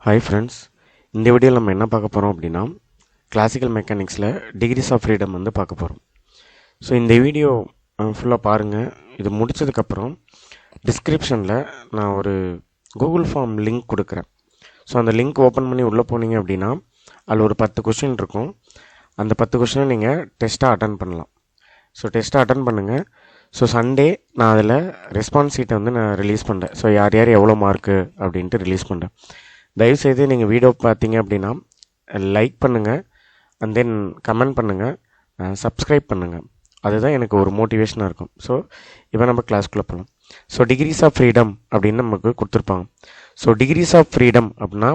Hi friends, இந்த வீடியோவில் நம்ம என்ன பார்க்க போகிறோம் அப்படின்னா கிளாசிக்கல் மெக்கானிக்ஸில் டிகிரிஸ் ஆஃப் ஃப்ரீடம் வந்து பார்க்க போகிறோம். ஸோ இந்த வீடியோ ஃபுல்லாக பாருங்கள். இது முடித்ததுக்கப்புறம் டிஸ்கிரிப்ஷனில் நான் ஒரு கூகுள் ஃபார்ம் லிங்க் கொடுக்குறேன். ஸோ அந்த லிங்க் ஓப்பன் பண்ணி உள்ளே போனீங்க அப்படின்னா அதில் ஒரு 10 கொஷின் இருக்கும். அந்த 10 கொஷினை நீங்கள் டெஸ்ட்டாக அட்டன் பண்ணலாம். ஸோ டெஸ்ட்டாக அட்டன் பண்ணுங்கள். ஸோ சண்டே நான் அதில் ரெஸ்பான்ஸ் ஷீட்டை வந்து நான் ரிலீஸ் பண்ணுறேன். ஸோ யார் யார் எவ்வளோ மார்க்கு அப்படின்ட்டு ரிலீஸ் பண்ணுறேன். தயவுசெய்து நீங்கள் வீடியோ பார்த்தீங்க அப்படின்னா லைக் பண்ணுங்கள், அண்ட் தென் கமெண்ட் பண்ணுங்கள், சப்ஸ்கிரைப் பண்ணுங்கள். அதுதான் எனக்கு ஒரு மோட்டிவேஷனாக இருக்கும். ஸோ இப்போ நம்ம கிளாஸ்க்குள்ளே போகலாம். ஸோ டிகிரிஸ் ஆஃப் ஃப்ரீடம் அப்படின்னு நமக்கு கொடுத்துருப்பாங்க. ஸோ டிகிரிஸ் ஆஃப் ஃப்ரீடம் அப்படின்னா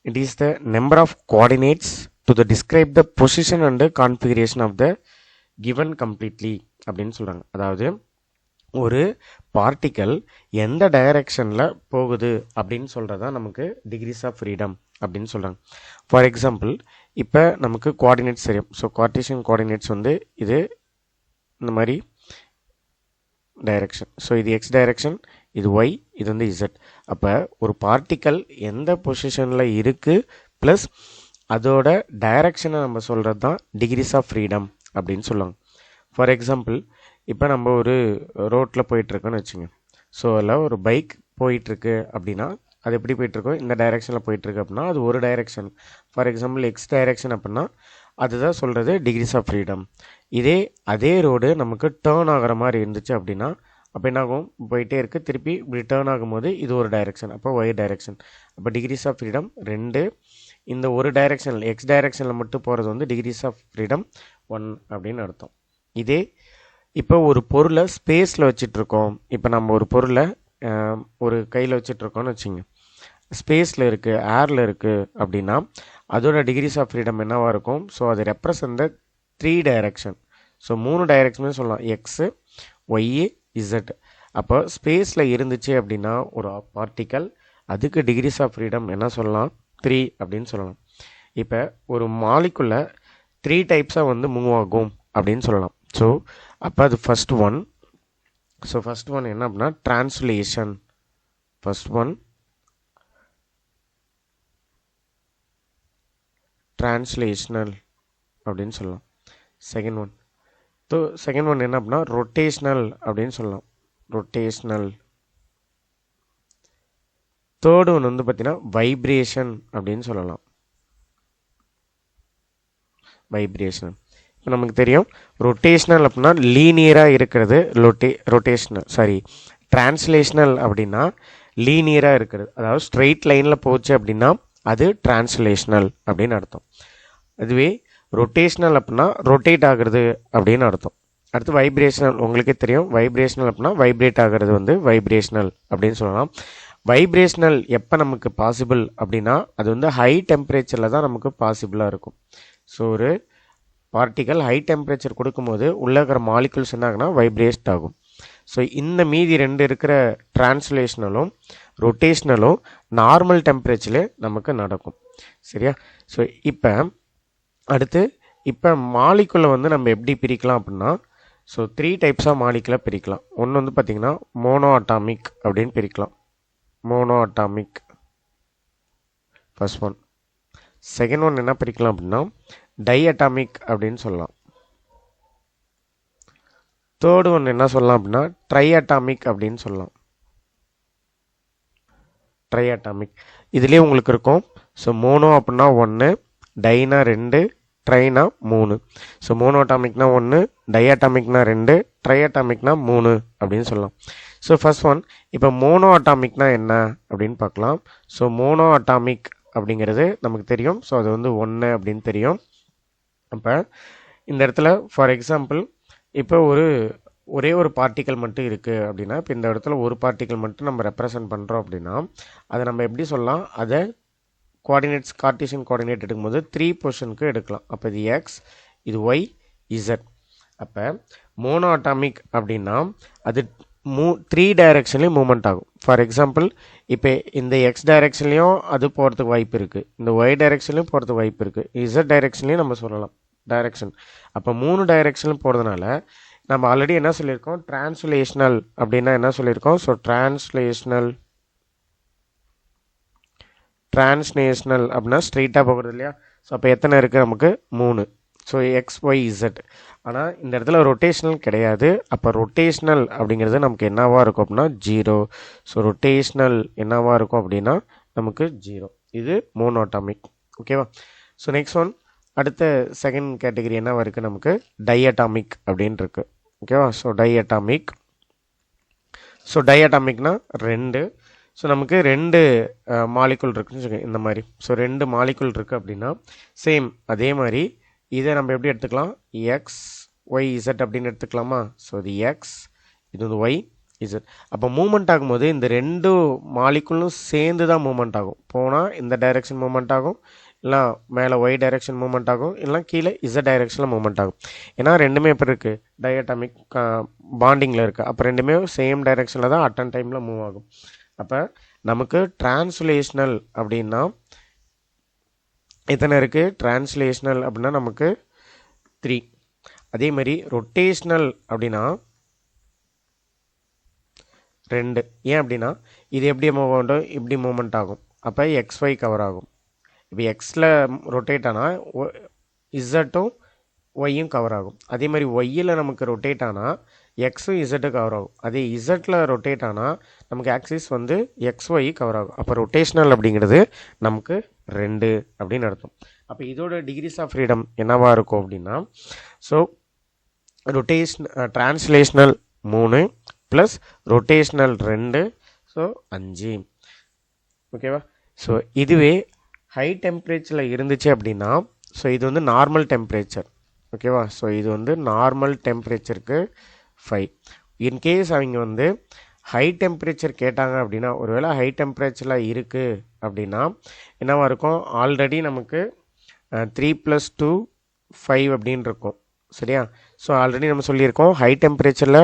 it is the number of coordinates to the describe the position and configuration of the given completely அப்படின்னு சொல்கிறாங்க. அதாவது ஒரு பார்ட்டிக்கல் எந்த டைரக்ஷனில் போகுது அப்படின்னு சொல்கிறது தான் நமக்கு டிகிரிஸ் ஆஃப் ஃப்ரீடம் அப்படின்னு சொல்கிறாங்க. ஃபார் எக்ஸாம்பிள், இப்போ நமக்கு கோஆர்டினேட்ஸ் தெரியும். ஸோ கார்ட்டீசியன் கோஆர்டினேட்ஸ் வந்து இது இந்த மாதிரி டைரக்ஷன். ஸோ இது எக்ஸ் டைரக்ஷன், இது ஒய், இது வந்து இசட். அப்போ ஒரு பார்ட்டிக்கல் எந்த பொசிஷனில் இருக்குது ப்ளஸ் அதோட டைரக்ஷனை நம்ம சொல்கிறது தான் டிகிரிஸ் ஆஃப் ஃப்ரீடம் அப்படின்னு சொல்லுவாங்க. ஃபார் எக்ஸாம்பிள், இப்போ நம்ம ஒரு ரோட்டில் போயிட்டுருக்கோன்னு வச்சுங்க. ஸோ அதில் ஒரு பைக் போயிட்டுருக்கு அப்படின்னா அது எப்படி போயிட்டுருக்கோம், இந்த டைரெக்ஷனில் போயிட்டுருக்கு அப்படின்னா அது ஒரு direction. For example X direction அப்படின்னா அதுதான் சொல்கிறது டிகிரிஸ் ஆஃப் ஃப்ரீடம். அதே ரோடு நமக்கு டேர்ன் ஆகிற மாதிரி இருந்துச்சு அப்படின்னா அப்போ என்ன ஆகும், போயிட்டே இருக்குது, திருப்பி இப்படி டேர்ன் ஆகும்போது இது ஒரு டைரெக்ஷன், அப்போ ஒய் டைரெக்ஷன். அப்போ டிகிரிஸ் ஆஃப் ஃப்ரீடம் 2. இந்த ஒரு டைரெக்ஷனில் எக்ஸ் டைரெக்ஷனில் மட்டும் போகிறது வந்து டிகிரிஸ் ஆஃப் ஃப்ரீடம் 1 அப்படின்னு அர்த்தம். இப்போ ஒரு பொருளை ஸ்பேஸில் வச்சிட்ருக்கோம். இப்போ நம்ம ஒரு பொருளை ஒரு கையில் வச்சிட்ருக்கோம்னு வச்சுங்க. ஸ்பேஸில் இருக்குது, ஏரில் இருக்குது அப்படின்னா அதோட டிகிரிஸ் ஆஃப் ஃப்ரீடம் என்னவாக இருக்கும். ஸோ அது ரெப்ரசன்ட் 3 டைரக்ஷன். ஸோ 3 டைரக்ஷனே சொல்லலாம், எக்ஸு, ஒய்யு, இசட். அப்போ ஸ்பேஸில் இருந்துச்சு அப்படின்னா ஒரு பார்ட்டிக்கல், அதுக்கு டிகிரிஸ் ஆஃப் ஃப்ரீடம் என்ன சொல்லலாம், 3 அப்படின்னு சொல்லலாம். இப்போ ஒரு மாலிகுலை 3 டைப்ஸாக வந்து மூவ் ஆகும் அப்படின்னு சொல்லலாம். ஸோ அப்போ அது first one. So first one என்ன அப்படின்னா டிரான்ஸ்லேஷன். ஃபஸ்ட் ஒன் டிரான்ஸ்லேஷனல் அப்படின்னு சொல்லலாம். செகண்ட் ஒன் என்ன அப்படின்னா ரொட்டேஷ்னல் அப்படின்னு சொல்லலாம், ரொட்டேஷ்னல். தேர்டு ஒன் வந்து பார்த்தீங்கன்னா வைப்ரேஷன் அப்படின்னு சொல்லலாம், வைப்ரேஷன். இப்போ நமக்கு தெரியும் ரொட்டேஷ்னல் அப்படின்னா லீனியராக இருக்கிறது டிரான்ஸ்லேஷனல் அப்படின்னா லீனியராக இருக்கிறது, அதாவது ஸ்ட்ரெயிட் லைனில் போச்சு அப்படின்னா அது டிரான்ஸ்லேஷனல் அப்படின்னு அர்த்தம். அதுவே ரொட்டேஷ்னல் அப்படின்னா ரொட்டேட் ஆகுறது அப்படின்னு அர்த்தம். அடுத்து வைப்ரேஷனல், உங்களுக்கே தெரியும் வைப்ரேஷனல் அப்படின்னா வைப்ரேட் ஆகிறது வந்து வைப்ரேஷனல் அப்படின்னு சொல்லலாம். வைப்ரேஷனல் எப்போ நமக்கு பாசிபிள் அப்படின்னா அது வந்து ஹை டெம்பரேச்சரில் தான் நமக்கு பாசிபிளாக இருக்கும். ஸோ ஒரு பார்ட்டிக்கல் ஹை டெம்பரேச்சர் கொடுக்கும்போது உள்ளே இருக்கிற மாலிகுல்ஸ் என்ன ஆகுனா வைப்ரேட் ஆகும். ஸோ இந்த மீதி 2 இருக்கிற டிரான்ஸ்லேஷனலும் ரொட்டேஷ்னலும் நார்மல் டெம்பரேச்சரில் நமக்கு நடக்கும். சரியா? ஸோ இப்போ மாலிகுலை வந்து நம்ம எப்படி பிரிக்கலாம் அப்படின்னா, ஸோ 3 டைப்ஸாக மாலிகுலை பிரிக்கலாம். ஒன்று வந்து பார்த்திங்கன்னா மோனோ அட்டாமிக் அப்படின்னு பிரிக்கலாம், mono atomic first one. Second one என்ன பிரிக்கலாம் அப்படின்னா டை அட்டாமிக் அப்படின்னு சொல்லலாம். தேர்டு ஒன்று என்ன சொல்லலாம் அப்படின்னா ட்ரை அட்டாமிக் அப்படின்னு சொல்லலாம், ட்ரை அட்டாமிக். இதுலேயே உங்களுக்கு இருக்கும். ஸோ மோனோ அப்படின்னா 1, டைனா 2, ட்ரைனா 3. ஸோ மோனோ அட்டாமிக்னா 1, டை அட்டாமிக்னா 2, ட்ரை அட்டாமிக்னா 3 அப்படின்னு சொல்லலாம். ஸோ ஃபர்ஸ்ட் ஒன், இப்போ மோனோ அட்டாமிக்னா என்ன அப்படின்னு பார்க்கலாம். ஸோ மோனோ அட்டாமிக் அப்படிங்கிறது நமக்கு தெரியும். ஸோ அது வந்து 1 அப்படின்னு தெரியும். அப்போ இந்த இடத்துல ஃபார் எக்ஸாம்பிள் இப்போ ஒரே ஒரு பார்ட்டிக்கல் மட்டும் இருக்குது அப்படின்னா, இப்போ இந்த இடத்துல ஒரு பார்ட்டிக்கல் மட்டும் நம்ம ரெப்ரசன்ட் பண்ணுறோம் அப்படின்னா அதை நம்ம எப்படி சொல்லலாம், அதை கார்ட்டீசியன் கோஆர்டினேட் எடுக்கும்போது 3 பொசிஷனுக்கு எடுக்கலாம். அப்போ இது எக்ஸ், இது ஒய், இசட். அப்போ மோனோ அட்டாமிக் அப்படின்னா அது 3 டைரக்ஷன்லேயும் மூவ்மெண்ட் ஆகும். ஃபார் எக்ஸாம்பிள், இப்போ இந்த எக்ஸ் டைரெக்ஷன்லேயும் அது போகிறதுக்கு வாய்ப்பு இருக்குது, இந்த ஒய் டைரெக்ஷன்லேயும் போகிறதுக்கு வாய்ப்பு இருக்குது, இசட் டைரெக்ஷன்லேயும் நம்ம சொல்லலாம் டைரெக்ஷன். அப்போ 3 டைரெக்ஷன்லையும் போகிறதுனால நம்ம ஆல்ரெடி என்ன சொல்லியிருக்கோம், டிரான்ஸ்லேஷனல் அப்படின்னா என்ன சொல்லியிருக்கோம். ஸோ டிரான்ஸ்லேஷனல் அப்படின்னா ஸ்ட்ரெயிட்டாக போகிறது இல்லையா? ஸோ அப்போ எத்தனை இருக்குது நமக்கு 3. So x y z. ஆனால் இந்த இடத்துல ரொட்டேஷ்னல் கிடையாது. அப்போ ரொட்டேஷ்னல் அப்படிங்கிறது நமக்கு என்னவாக இருக்கும் அப்படின்னா 0. ஸோ ரொட்டேஷ்னல் என்னவாக இருக்கும் அப்படின்னா நமக்கு 0. இது மோனோட்டாமிக். ஓகேவா? ஸோ நெக்ஸ்ட் ஒன், அடுத்த செகண்ட் கேட்டகரி என்னவா இருக்குது நமக்கு டைஅட்டாமிக் அப்படின்னு இருக்கு. ஓகேவா? So diatomic. ஸோ டைஅட்டாமிக்னா 2. ஸோ நமக்கு 2 மாலிகுல் இருக்குன்னு வச்சுக்கோங்க இந்த மாதிரி. ஸோ 2 மாலிகுல் இருக்குது அப்படின்னா சேம் அதே மாதிரி இதை நம்ம எப்படி எடுத்துக்கலாம், எக்ஸ் ஒய் இசட் அப்படின்னு எடுத்துக்கலாமா? ஸோ இது எக்ஸ், இது வந்து ஒய் இசட். அப்போ மூமெண்ட் ஆகும்போது இந்த 2 மாலிகுலும் சேர்ந்து தான் மூமெண்ட் ஆகும். போனால் இந்த டைரெக்ஷன் மூமெண்ட் ஆகும், இல்லை மேலே ஒய் டைரெக்ஷன் மூமெண்ட் ஆகும், இல்லை கீழே இசட் டைரெக்ஷனில் மூமெண்ட் ஆகும். ஏன்னா ரெண்டுமே எப்படி இருக்குது, டைஅட்டாமிக் பாண்டிங்கில் இருக்குது. அப்போ ரெண்டுமே சேம் டைரெக்ஷனில் தான் அட் அண்ட் டைமில் மூவ் ஆகும். அப்போ நமக்கு டிரான்ஸ்லேஷனல் அப்படின்னா எத்தனை இருக்குது, டிரான்ஸ்லேஷனல் அப்படின்னா நமக்கு 3. அதே மாதிரி ரொட்டேஷ்னல் அப்படின்னா 2. ஏன் அப்படின்னா இது எப்படி மூவ் ஆகும், இப்படி மூமெண்ட் ஆகும். அப்போ எக்ஸ் ஒய் கவர் ஆகும். இப்போ எக்ஸில் ரொட்டேட் ஆனால் இசட்டும் ஒய்யும் கவர் ஆகும். அதே மாதிரி ஒய்யில் நமக்கு ரொட்டேட் ஆனால் எக்ஸும் இசட்டும் கவர் ஆகும். அதே இசட்டில் ரொட்டேட் ஆனால் நமக்கு ஆக்சிஸ் வந்து எக்ஸ் ஒய் கவர் ஆகும். அப்போ ரொட்டேஷ்னல் அப்படிங்கிறது நமக்கு 2 அப்படின்னு அர்த்தம். அப்போ இதோட டிகிரிஸ் ஆஃப் ஃப்ரீடம் என்னவாக இருக்கும் அப்படின்னா, so translational 3 plus rotational 2, so 5. ஓகேவா? ஸோ இதுவே ஹை டெம்பரேச்சரில் இருந்துச்சு அப்படின்னா, ஸோ இது வந்து நார்மல் டெம்பரேச்சர். ஓகேவா? ஸோ இது வந்து நார்மல் டெம்பரேச்சருக்கு 5. இன்கேஸ் அவங்க வந்து ஹை டெம்பரேச்சர் கேட்டாங்க அப்படின்னா, ஒருவேளை ஹை டெம்பரேச்சரில் இருக்குது அப்படின்னா என்னவாக இருக்கும், ஆல்ரெடி நமக்கு 3 + 2 5 அப்படின்னு இருக்கும். சரியா? ஸோ ஆல்ரெடி நம்ம சொல்லியிருக்கோம் ஹை டெம்பரேச்சரில்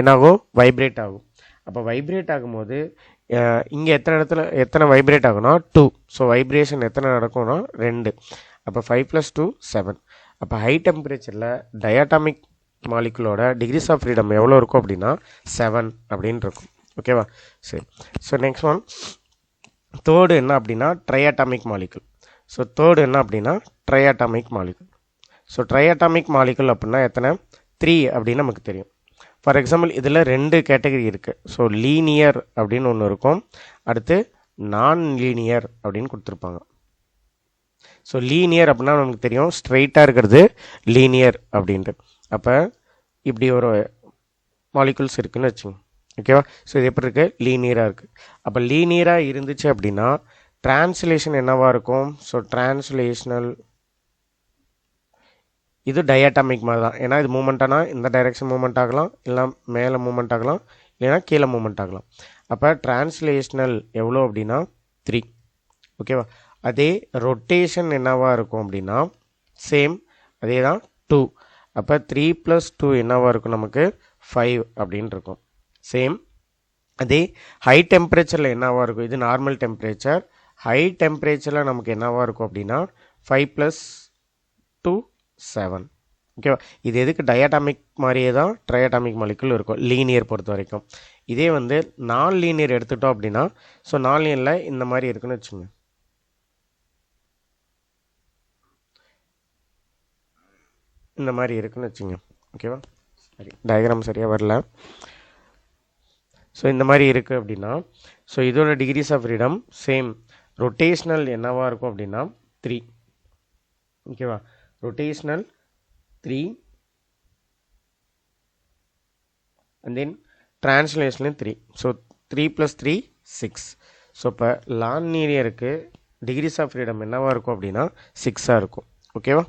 என்னாகும், வைப்ரேட் ஆகும். அப்போ வைப்ரேட் ஆகும்போது இங்கே எத்தனை வைப்ரேட் ஆகும்னா 2. ஸோ வைப்ரேஷன் எத்தனை நடக்கும்னா 2. அப்போ 5 + 2 7. அப்போ ஹை டெம்பரேச்சரில் டயாட்டாமிக் மாலிகுலோட டிகிரிஸ் ஆஃப் ஃப்ரீடம் எவ்வளோ இருக்கும் அப்படின்னா 7 அப்படின்னு இருக்கும். ஓகேவா? சரி. ஸோ நெக்ஸ்ட் ஒன், தேர்டு என்ன அப்படின்னா ட்ரையாட்டாமிக் மாலிகுல். ஸோ தேர்டு என்ன அப்படின்னா ட்ரையாட்டாமிக் மாலிகுல். ஸோ ட்ரையாட்டாமிக் மாலிகுல் அப்படின்னா எத்தனை, 3 அப்படின்னு நமக்கு தெரியும். ஃபார் எக்ஸாம்பிள் இதில் 2 கேட்டகரி இருக்குது. ஸோ லீனியர் அப்படின்னு ஒன்று இருக்கும், அடுத்து நான் லீனியர் அப்படின்னு கொடுத்துருப்பாங்க. ஸோ லீனியர் அப்படின்னா நமக்கு தெரியும் ஸ்ட்ரெயிட்டாக இருக்கிறது லீனியர் அப்படின்ட்டு. அப்போ இப்படி ஒரு மாலிகுல்ஸ் இருக்குதுன்னு வச்சுங்க. ஓகேவா? ஸோ இது எப்படி இருக்குது, லீனியராக இருக்குது. அப்போ லீனியராக இருந்துச்சு அப்படின்னா டிரான்ஸ்லேஷன் என்னவாக இருக்கும், ஸோ டிரான்ஸ்லேஷனல் இது டயாட்டாமிக் மாதிரி தான். ஏன்னா இது மூமெண்ட் ஆனால் இந்த டைரெக்ஷன் மூமெண்ட் ஆகலாம், இல்லை மேலே மூமெண்ட் ஆகலாம், இல்லைன்னா கீழே மூமெண்ட் ஆகலாம். அப்போ டிரான்ஸ்லேஷனல் எவ்வளோ அப்படின்னா 3. ஓகேவா? அதே ரொட்டேஷன் என்னவாக இருக்கும் அப்படின்னா சேம் அதே தான் 2. அப்போ 3 + 2 என்னவாக இருக்கும், நமக்கு 5 அப்படின்னு இருக்கும். சேம் அதே ஹை டெம்பரேச்சரில் என்னவாக இருக்கும், இது நார்மல் டெம்பரேச்சர். ஹை டெம்பரேச்சரில் நமக்கு என்னவாக இருக்கும் அப்படின்னா 5 + 2 7. ஓகேவா? இது எதுக்கு டயாட்டாமிக் மாதிரியே தான் ட்ரையாட்டாமிக் மாலிகுல் இருக்கும் லீனியர் பொறுத்த வரைக்கும். இதே வந்து நான் லீனியர் எடுத்துட்டோம் அப்படின்னா, ஸோ நான் லீனியரில் இந்த மாதிரி இருக்குன்னு வச்சுங்க. இந்த மாதிரி இருக்குன்னு வச்சுங்க. ஓகேவா? சரி, டயக்ராம் சரியாக வரல. ஸோ இந்த மாதிரி இருக்குது அப்படின்னா, ஸோ இதோட degrees of freedom same. Rotational என்னவாக இருக்கும் அப்படின்னா 3. ஓகேவா? Rotational 3 and then translation 3. So 3 + 3 6. So இப்போ லான்லீனியருக்கு டிகிரிஸ் ஆஃப் ஃப்ரீடம் என்னவாக இருக்கும் அப்படின்னா 6ஆக இருக்கும். ஓகேவா?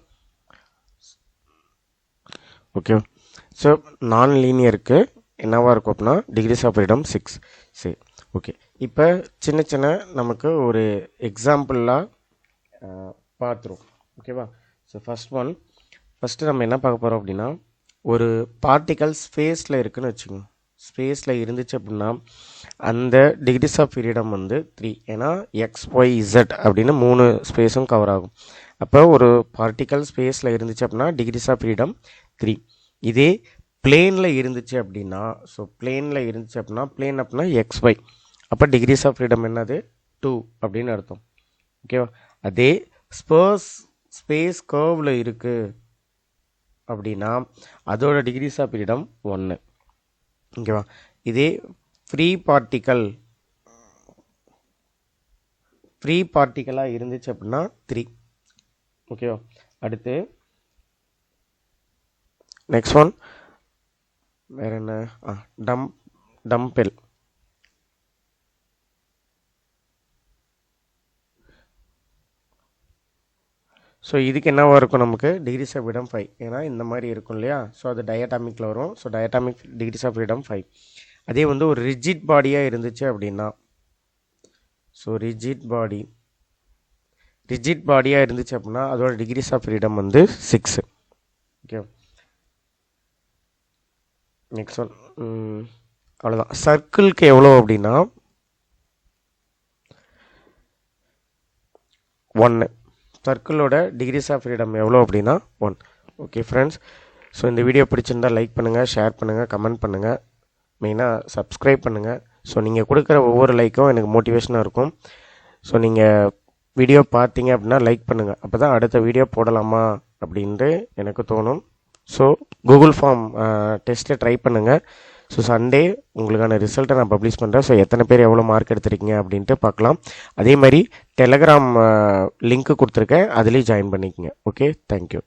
ஓகே. ஸோ நான் லீனியருக்கு என்னவாக இருக்கும் அப்படின்னா டிகிரிஸ் ஆஃப் ஃப்ரீடம் 6. சரி, ஓகே. இப்போ சின்ன சின்ன நமக்கு ஒரு எக்ஸாம்பிளாக பார்த்துருவோம். ஓகேவா? ஸோ ஃபஸ்ட்டு நம்ம என்ன பார்க்க போகிறோம் அப்படின்னா, ஒரு பார்ட்டிகல் ஸ்பேஸில் இருக்குதுன்னு வச்சுக்கோங்க. ஸ்பேஸில் இருந்துச்சு அப்படின்னா அந்த டிகிரிஸ் ஆஃப் ஃப்ரீடம் வந்து 3. ஏன்னா எக்ஸ் ஒய் இசட் அப்படின்னு 3 ஸ்பேஸும் கவர் ஆகும். அப்போ ஒரு பார்ட்டிகல் ஸ்பேஸில் இருந்துச்சு அப்படின்னா டிகிரிஸ் ஆஃப் ஃப்ரீடம் 3. இதே பிளேனில் இருந்துச்சு அப்படின்னா, ஸோ பிளேனில் இருந்துச்சு அப்படின்னா பிளேன் அப்படின்னா எக்ஸ் ஒய், அப்போ டிகிரிஸ் ஆஃப் ஃப்ரீடம் என்னது 2 அப்படின்னு அர்த்தம். ஓகேவா. அதே ஸ்பேஸ் கர்வில் இருக்குது அப்படின்னா அதோட டிகிரிஸ் ஆஃப் ஃப்ரீடம் 1. ஓகேவா. இதே ஃப்ரீ பார்ட்டிக்கலாக இருந்துச்சு அப்படின்னா 3. ஓகேவா. அடுத்து நெக்ஸ்ட் ஒன் வேறு என்ன, டம்பெல். ஸோ இதுக்கு என்னவாக இருக்கும், நமக்கு டிகிரிஸ் ஆஃப் ஃப்ரீடம் 5. ஏன்னா இந்த மாதிரி இருக்கும் இல்லையா. ஸோ அது டயட்டாமிக்கில் வரும். So diatomic degrees of freedom 5. அதே வந்து ஒரு ரிஜிட் பாடியாக இருந்துச்சு அப்படின்னா, ஸோ ரிஜிட் பாடியாக இருந்துச்சு அப்படின்னா அதோட டிகிரிஸ் ஆஃப் ஃப்ரீடம் வந்து 6. ஓகே. நெக்ஸ்ட் ஒன் அவ்வளோதான். சர்க்கிளுக்கு எவ்வளோ அப்படின்னா 1. சர்க்கிளோட டிகிரிஸ் ஆஃப் ஃப்ரீடம் எவ்வளோ அப்படின்னா 1. Okay friends. ஸோ இந்த வீடியோ பிடிச்சிருந்தால் லைக் பண்ணுங்கள், ஷேர் பண்ணுங்கள், கமெண்ட் பண்ணுங்கள், மெயினாக சப்ஸ்கிரைப் பண்ணுங்கள். ஸோ நீங்கள் கொடுக்குற ஒவ்வொரு லைக்கும் எனக்கு மோட்டிவேஷனாக இருக்கும். ஸோ நீங்கள் வீடியோ பார்த்தீங்க அப்படின்னா லைக் பண்ணுங்கள். அப்போ தான் அடுத்த வீடியோ போடலாமா அப்படின்ட்டு எனக்கு தோணும். ஸோ கூகுள் ஃபார்ம் டெஸ்ட்டை ட்ரை பண்ணுங்கள். ஸோ சண்டே உங்களுக்கான ரிசல்ட்டை நான் பப்ளிஷ் பண்ணுறேன். ஸோ எத்தனை பேர் எவ்வளோ மார்க் எடுத்திருக்கீங்க அப்படின்ட்டு பார்க்கலாம். அதே மாதிரி டெலகிராம் லிங்க்கு கொடுத்துருக்கேன், அதுலேயும் ஜாயின் பண்ணிக்கங்க. Okay, thank you.